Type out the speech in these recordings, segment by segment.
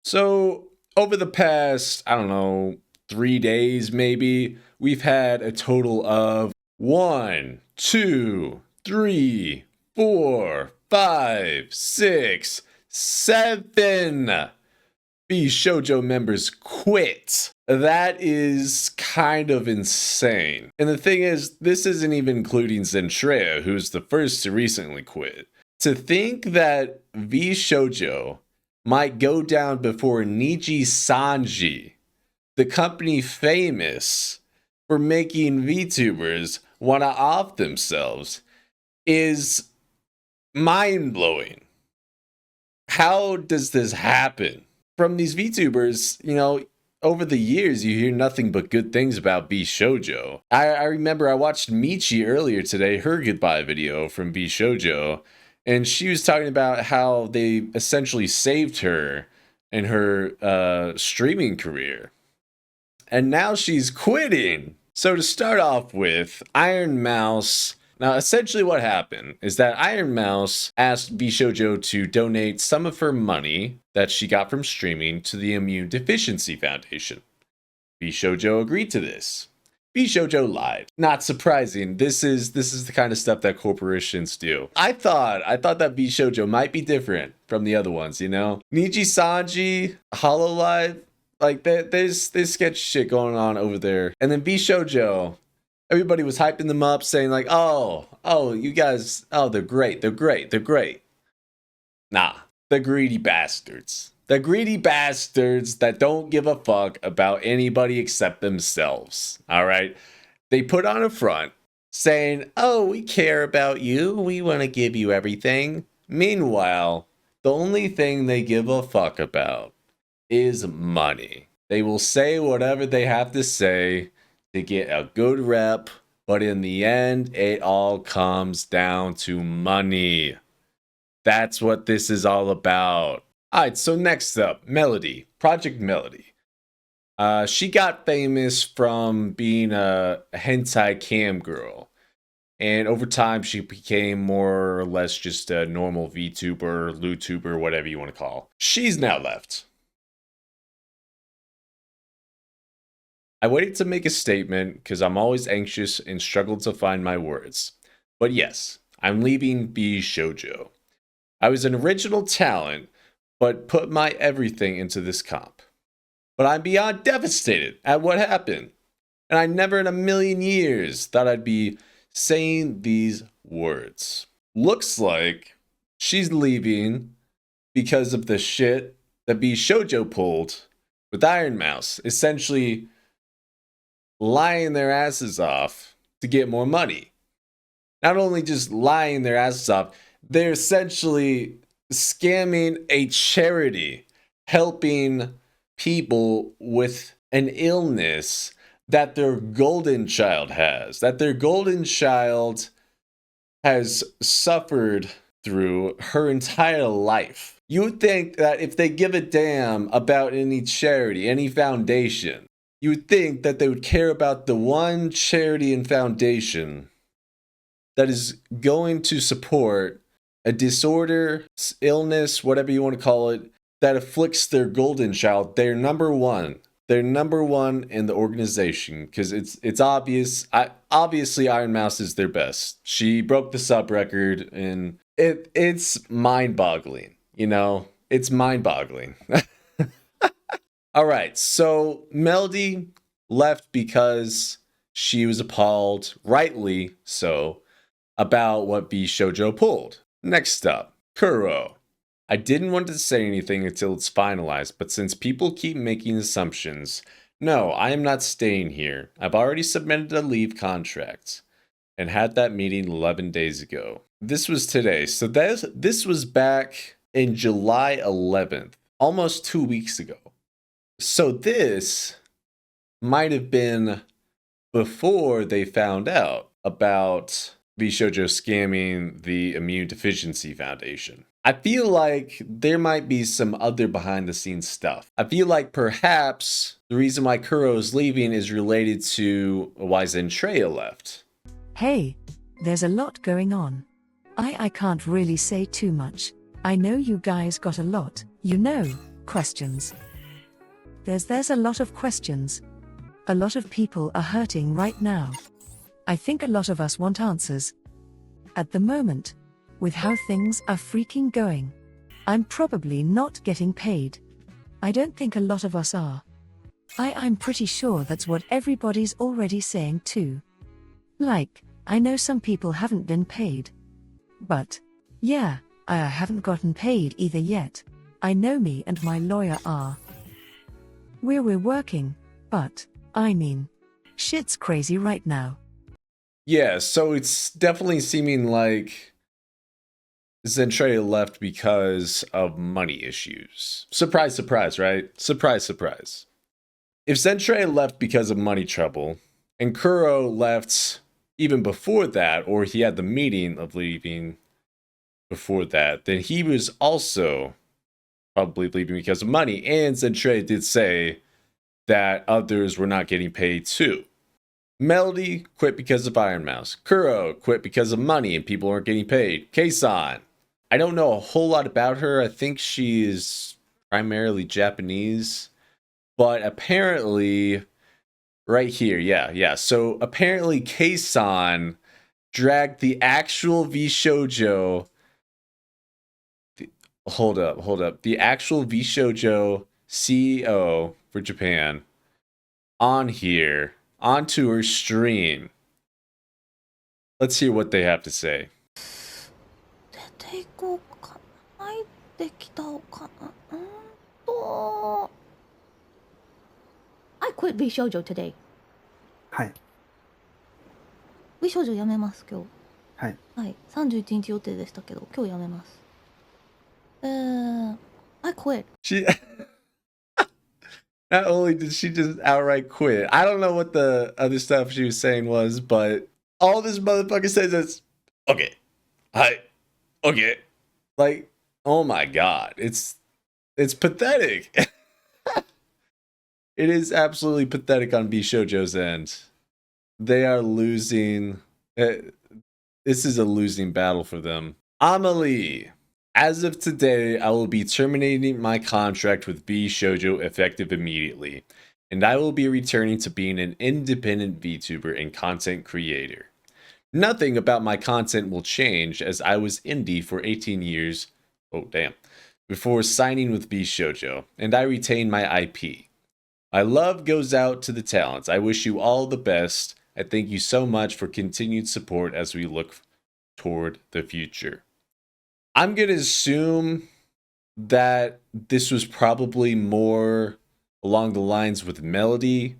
So, over the past, I don't know, 3 days maybe, we've had a total of 7 VShojo members quit. That is kind of insane. And the thing is, this isn't even including Zentrea, who's the first to recently quit. To think that VShojo might go down before Niji Sanji, the company famous for making VTubers want to off themselves, is mind-blowing. How does this happen? From these VTubers, over the years, you hear nothing but good things about VShojo. I remember I watched Michi earlier today, her goodbye video from VShojo, and she was talking about how they essentially saved her in her streaming career. And now she's quitting. So to start off with, Iron Mouse. Now, essentially what happened is that Iron Mouse asked VShojo to donate some of her money that she got from streaming to the Immune Deficiency Foundation. VShojo agreed to this. VShojo lied. Not surprising. This is the kind of stuff that corporations do. I thought that VShojo might be different from the other ones, Niji Sanji, Hololive, like there's sketchy shit going on over there. And then VShojo, everybody was hyping them up, saying like, oh, you guys, they're great. Nah, the greedy bastards. The greedy bastards that don't give a fuck about anybody except themselves, all right? They put on a front saying, oh, we care about you. We want to give you everything. Meanwhile, the only thing they give a fuck about is money. They will say whatever they have to say to get a good rep, but in the end, it all comes down to money. That's what this is all about. Alright, so next up, Melody. Project Melody. She got famous from being a hentai cam girl. And over time, she became more or less just a normal VTuber, LuTuber, whatever you want to call. She's now left. I waited to make a statement because I'm always anxious and struggle to find my words. But yes, I'm leaving VShojo. I was an original talent, but put my everything into this comp. But I'm beyond devastated at what happened. And I never in a million years thought I'd be saying these words. Looks like she's leaving because of the shit that VShojo pulled with Iron Mouse. Essentially lying their asses off to get more money. Not only just lying their asses off, they're essentially scamming a charity, helping people with an illness that their golden child has, that their golden child has suffered through her entire life. You would think that if they give a damn about any charity, any foundation, you would think that they would care about the one charity and foundation that is going to support a disorder, illness, whatever you want to call it, that afflicts their golden child. They're number one. They're number one in the organization because it's obvious. Obviously, Iron Mouse is their best. She broke the sub record, and it's mind-boggling. It's mind-boggling. All right, so Melody left because she was appalled, rightly so, about what VShojo pulled. Next up, Kuro. I didn't want to say anything until it's finalized, but since people keep making assumptions, no, I am not staying here. I've already submitted a leave contract and had that meeting 11 days ago. This was today, so this was back in July 11th, almost 2 weeks ago. So this might have been before they found out about VShojo scamming the Immune Deficiency Foundation. I feel like there might be some other behind the scenes stuff. I feel like perhaps the reason why Kuro is leaving is related to why Zentrea left. Hey, there's a lot going on. I can't really say too much. I know you guys got a lot, Questions. There's a lot of questions. A lot of people are hurting right now. I think a lot of us want answers. At the moment, with how things are freaking going, I'm probably not getting paid. I don't think a lot of us are. I'm pretty sure that's what everybody's already saying too. Like, I know some people haven't been paid. But, yeah, I haven't gotten paid either yet. I know me and my lawyer are. We're working, but, I mean, shit's crazy right now. Yeah, so it's definitely seeming like Zentrea left because of money issues. Surprise, surprise, right? Surprise, surprise. If Zentrea left because of money trouble, and Kuro left even before that, or he had the meeting of leaving before that, then he was also probably leaving because of money. And Zentrea did say that others were not getting paid too. Melody quit because of Iron Mouse. Kuro quit because of money and people aren't getting paid. Keisan, I don't know a whole lot about her. I think she is primarily Japanese. But apparently, right here, yeah. So apparently Keisan dragged the actual VShojo. Hold up. The actual VShojo CEO for Japan on here, onto her stream. Let's hear what they have to say. 出ていこうかな。入ってきたおかな。と。I quit VShojo today. はい VShojo やめます今日。はい。はい。31日予定でしたけど、今日やめます。I quit. She not only did she just outright quit, I don't know what the other stuff she was saying was, but all this motherfucker says is, okay, hi, okay. Like, oh my god, it's pathetic. It is absolutely pathetic on VShojo's end. They are losing. This is a losing battle for them. Amelie. As of today, I will be terminating my contract with VShojo effective immediately, and I will be returning to being an independent VTuber and content creator. Nothing about my content will change as I was indie for 18 years, before signing with VShojo, and I retain my IP. My love goes out to the talents. I wish you all the best. I thank you so much for continued support as we look toward the future. I'm going to assume that this was probably more along the lines with Melody,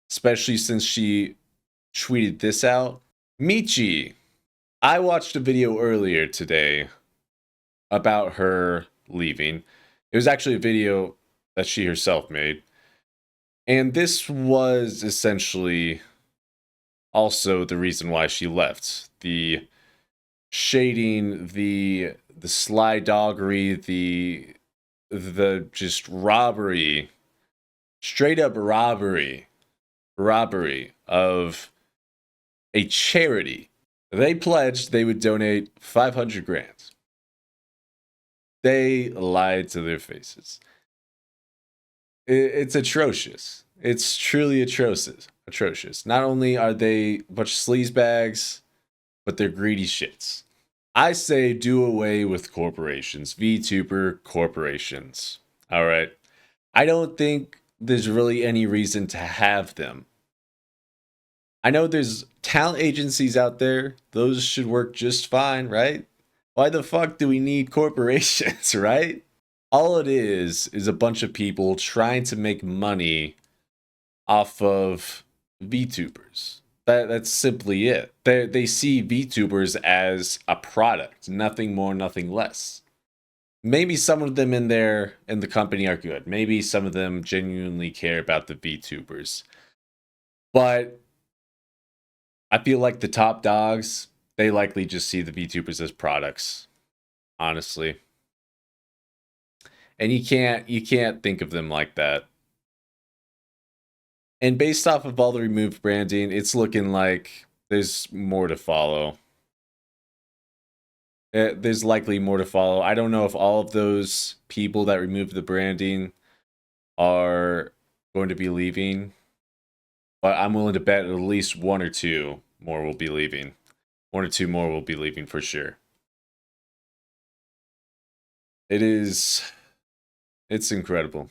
especially since she tweeted this out. Michi, I watched a video earlier today about her leaving. It was actually a video that she herself made. And this was essentially also the reason why she left. The shading, the sly doggery, the just robbery, straight up robbery of a charity. They pledged they would donate 500 grand. They lied to their faces. It's atrocious. It's truly atrocious. Not only are they a bunch of sleazebags, but they're greedy shits. I say do away with corporations. VTuber corporations. Alright. I don't think there's really any reason to have them. I know there's talent agencies out there. Those should work just fine, right? Why the fuck do we need corporations, right? All it is a bunch of people trying to make money off of VTubers. That's simply it. They see VTubers as a product, nothing more, nothing less. Maybe some of them in the company are good. Maybe some of them genuinely care about the VTubers. But I feel like the top dogs, they likely just see the VTubers as products, honestly. And you can't think of them like that. And based off of all the removed branding, it's looking like there's more to follow. There's likely more to follow. I don't know if all of those people that removed the branding are going to be leaving, but I'm willing to bet at least one or two more will be leaving. One or two more will be leaving for sure. It's incredible.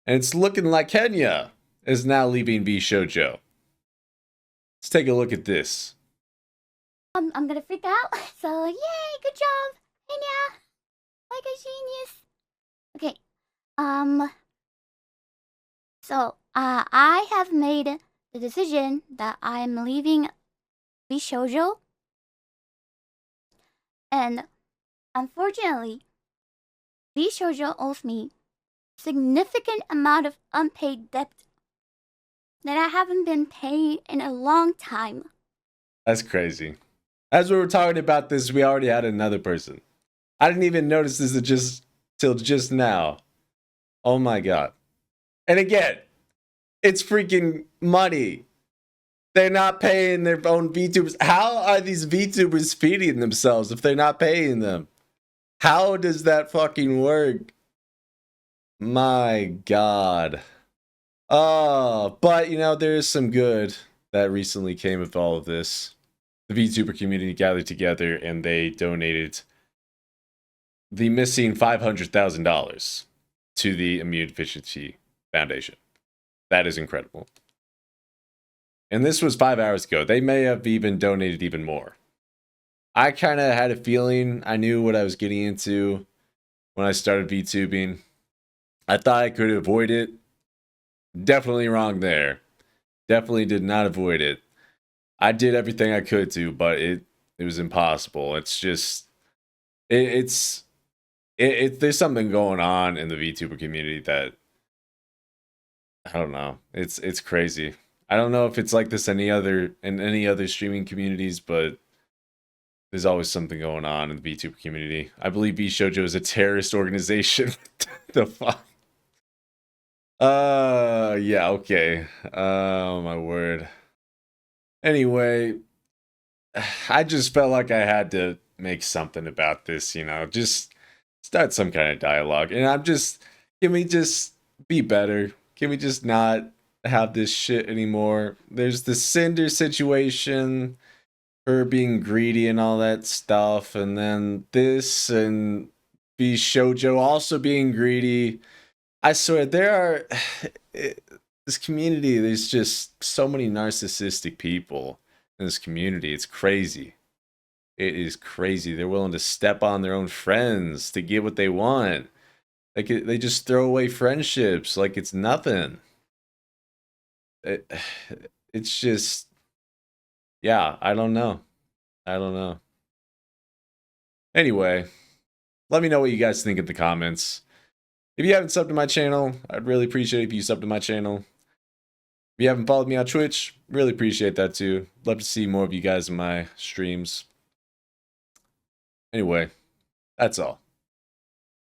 And it's looking like Kenya is now leaving VShojo. Let's take a look at this. I'm gonna freak out. So yay, good job, Enya, like a genius. Okay, so I have made the decision that I'm leaving VShojo, and unfortunately, VShojo owes me significant amount of unpaid debt that I haven't been paying in a long time. That's crazy. As we were talking about this, we already had another person. I didn't even notice this till just now. Oh my god. And again, it's freaking money. They're not paying their own VTubers. How are these VTubers feeding themselves if they're not paying them? How does that fucking work? My god. Oh, but you know, there is some good that recently came of all of this. The VTuber community gathered together and they donated the missing $500,000 to the Immune Deficiency Foundation. That is incredible. And this was 5 hours ago. They may have even donated even more. I kind of had a feeling I knew what I was getting into when I started VTubing. I thought I could avoid it. Definitely wrong there. Definitely did not avoid it. I did everything I could to, but it was impossible. It's just there's something going on in the VTuber community that I don't know. It's crazy. I don't know if it's like this in any other streaming communities, but there's always something going on in the VTuber community. I believe VShojo is a terrorist organization. The fuck? Yeah, okay. Oh my word. Anyway, I just felt like I had to make something about this, you know, just start some kind of dialogue. And can we just be better? Can we just not have this shit anymore? There's the Cinder situation, her being greedy and all that stuff, and then this and VShojo also being greedy. I swear this community, there's just so many narcissistic people in this community. It's crazy. It is crazy. They're willing to step on their own friends to get what they want. Like they just throw away friendships like it's nothing. It's just, yeah, I don't know. Anyway, let me know what you guys think in the comments. If you haven't subbed to my channel, I'd really appreciate it if you sub to my channel. If you haven't followed me on Twitch, really appreciate that too. Love to see more of you guys in my streams. Anyway, that's all.